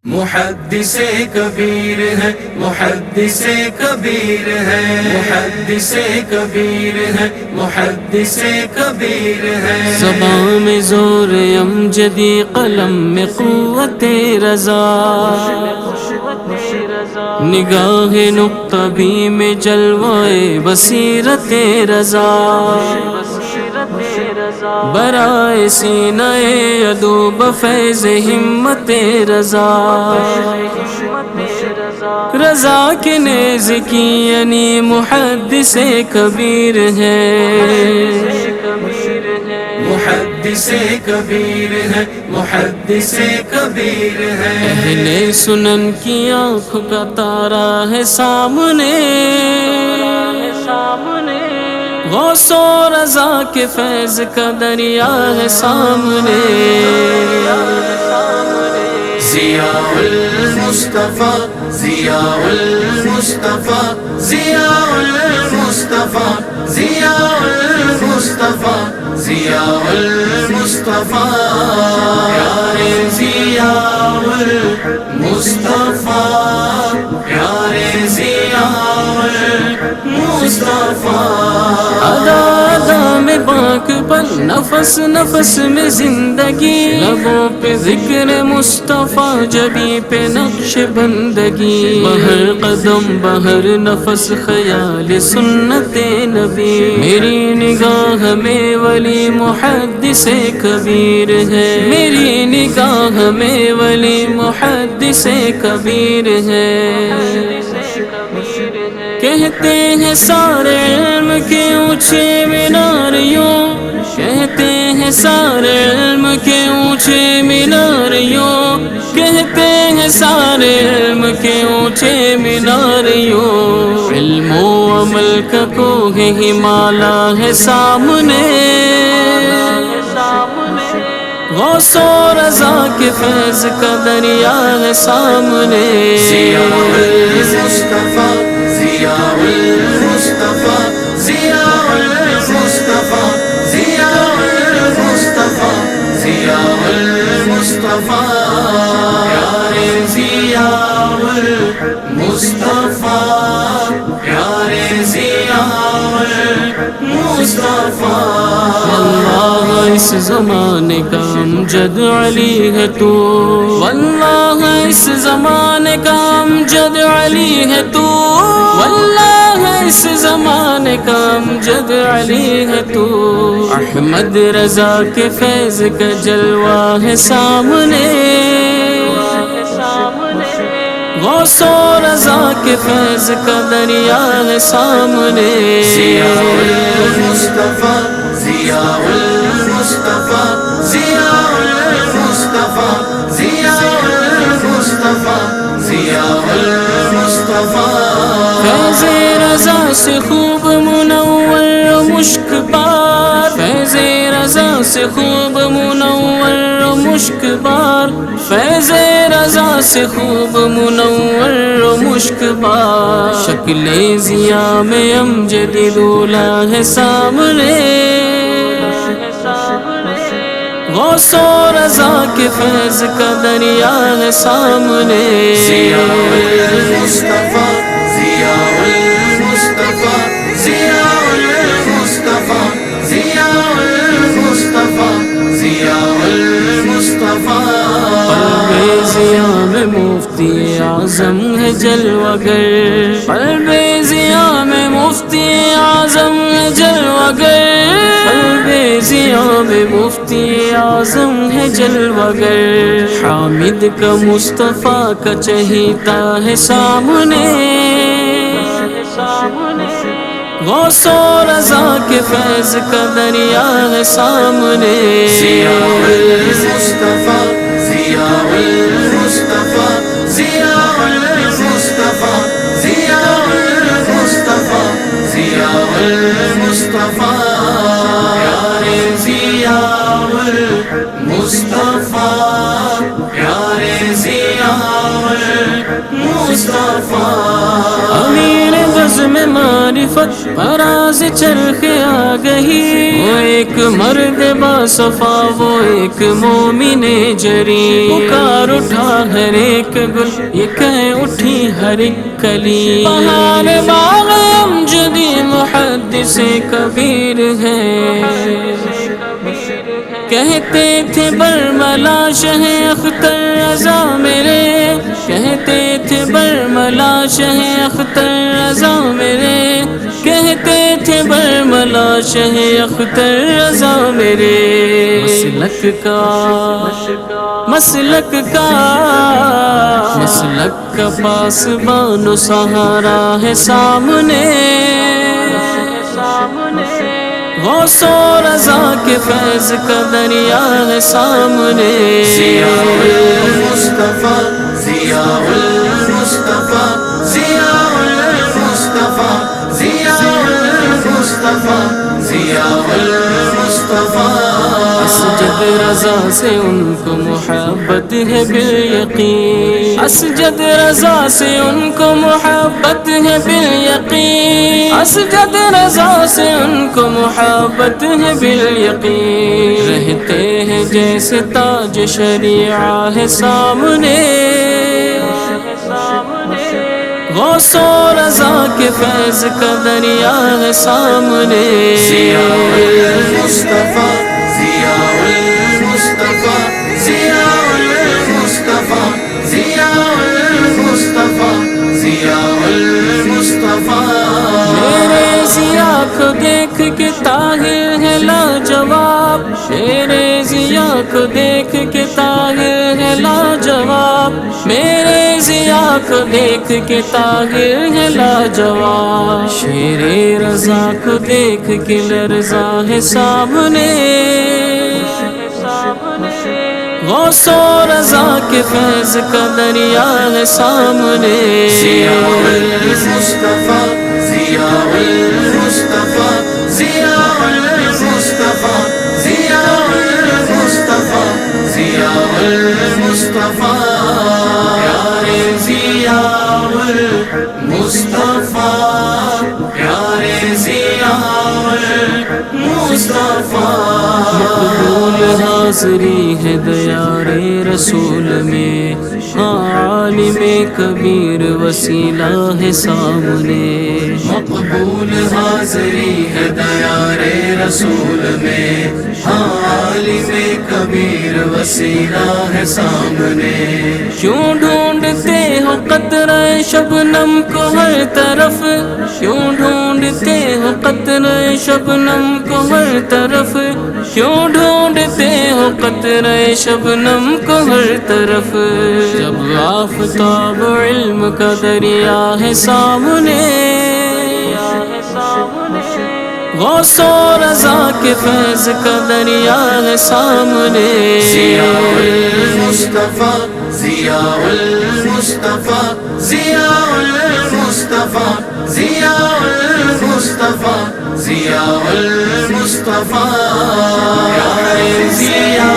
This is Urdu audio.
محدث کبیر ہے، محدث کبیر ہے، محدث کبیر ہے، محدث کبیر ہے۔ زبان میں زور امجدی، قلم میں قوت رضا، نگاہ نقطہ بھی میں جلوائے بصیرت رضا، برائے سینہ عدو بفیض ہمت رضا، رضا کے نیز کی یعنی محدث کبیر ہے، محدث کبیر ہے، محدث کبیر ہے۔ اہل سنن کی آنکھ کا تارا ہے سامنے، غوث و رضا کے فیض کا دریا ہے سامنے، ضیاء المصطفیٰ، ضیاء المصطفیٰ، ضیاء المصطفیٰ، ضیاء المصطفیٰ، ضیاء المصطفیٰ، پیارے ضیاء المصطفیٰ، پیارے ضیاء المصطفیٰ۔ ادا ادا میں پاک پر نفس نفس میں زندگی، لبوں پہ ذکر مصطفیٰ، جبیں پہ نقش بندگی، بہر قدم بہر نفس خیال سنت نبی، میری نگاہ میں ولی محدث کبیر ہے، میری نگاہ میں ولی محدث کبیر ہے۔ کہتے ہیں سارے علم کے اونچے میناریوں، کہتے ہیں سارے علم کے اونچے میناریوں، کہتے ہیں سارے علم کے اونچے میناریوں، علم و عمل کا کوہ ہمالا ہے سامنے، غوث و رضا کے فیض کا دریا ہے سامنے، ضیاء المصطفیٰ، ضیاء المصطفیٰ، ضیاء المصطفیٰ، ضیاء المصطفیٰ، ضیاء المصطفیٰ، پیارے ضیاء المصطفیٰ، پیارے ضیاء المصطفیٰ۔ واللہ اس زمانے کا امجد علی ہے تو، واللہ اس زمانے کا امجد علی ہے تو، واللہ اس زمانے کا امجد علی ہے تو، احمد رضا کے فیض کا جلوہ ہے سامنے، غوث و رضا کے فیض کا دریا ہے سامنے، ضیاء المصطفیٰ، ضیاء المصطفیٰ، ضیاء المصطفیٰ، ضیاء المصطفیٰ، ضیاء المصطفیٰ، فیض رضا سے خوب منور مشک بار، فیض رضا سے خوب منور مشک بار، فیض رضا سے خوب منور مشک بار، شکل ضیا میں امجدی دولا ہے سامنے، غوث و رضا کے فیض کا دریا ہے سامنے، ضیاء المصطفیٰ، ضیاء المصطفیٰ، ضیاء المصطفیٰ، ضیاء المصطفیٰ، ضیاء المصطفیٰ، قلب ضیا میں مفتی اعظم ہے جلوہ گر، قلب ضیا میں مفتی اعظم ہے جلوہ گر، قلب ضیا میں مفتی اعظم ہے جلوہ گر، حامد کا مصطفیٰ کا چہیتا ہے سامنے، غوث و رضا کے فیض کا دریا ہے سامنے، ضیاء المصطفیٰ، ضیاء المصطفیٰ، ضیاء المصطفیٰ، ضیاء المصطفیٰ، ضیاء المصطفیٰ، پیارے ضیاء المصطفیٰ، پیارے ضیاء المصطفیٰ، امیر بزم معرفت فراز چرخ آگہی، وہ ایک مرد باصفا وہ ایک مومن جری، پکار اٹھا ہر ایک گل یہ کہہ اٹھی ہر ایک کلی، بہار باغ امجدی محدث کبیر ہے، کہتے تھے برملا شہ اختر رضا میرے، کہتے تھے برملا شہ اختر رضا میرے، کہتے تھے برملا شہ اختر رضا میرے، مسلک کا پاسبان و سہارا ہے سامنے، غوث و رضا کے فیض کا دریا ہے سامنے، ضیاء المصطفیٰ ضیاء المصطفیٰ ضیاء المصطفیٰ ضیاء المصطفیٰ ضیاء المصطفیٰ، اسجد رضا سے ان کو محبت ہے بالیقین، اسجد رضا سے ان کو محبت ہے بالیقین، اسجد رضا سے ان کو محبت ہے بالیقین، رہتے ہیں جیسے تاج شریعہ ہے سامنے، غوث و رضا کے فیض کا دریا ہے سامنے، ضیاء المصطفیٰ ضیاء المصطفیٰ ضیاء المصطفیٰ ضیاء المصطفیٰ ضیاء المصطفیٰ، میرے ضیاء کو دیکھ کے طاہر ہے لاجواب، میرے ضیاء کو دیکھ کے طاہر ہے لاجواب، میرے ضیاء کو دیکھ کے طاہر ہے لاجواب، شیر رضا کو دیکھ کے لرزا ہے سامنے، غوث و رضا کے فیض کا دریا ہے سامنے، ضیاء المصطفیٰ ضیاء المصطفیٰ ضیاء المصطفیٰ ضیاء المصطفیٰ ضیاء المصطفیٰ، پیارے ضیاء المصطفیٰ پیارے ضیاء المصطفیٰ، مقبول حاضری ہے دیار رسول میں، ہاں عالم کبیر وسیلہ ہے سامنے، مقبول حاضری ہے دیار رسول میں، ہاں عالم کبیر وسیلہ ہے سامنے، کیوں ڈھونڈتے ہو قطرہ شبنم کو ہر طرف، کیوں ڈھونڈتے ہو قطرہ شبنم کو ہر طرف، کیوں ڈھونڈتے ہو قطرہ شبنم کو ہر طرف، جب آفتاب علم کا دریا ہے سامنے، غوث و رضا کے فیض کا دریا ہے سامنے، ضیاء المصطفیٰ ضیاء المصطفیٰ ضیاء المصطفیٰ ضیاء المصطفیٰ ضیاء المصطفیٰ، پیارے ضیاء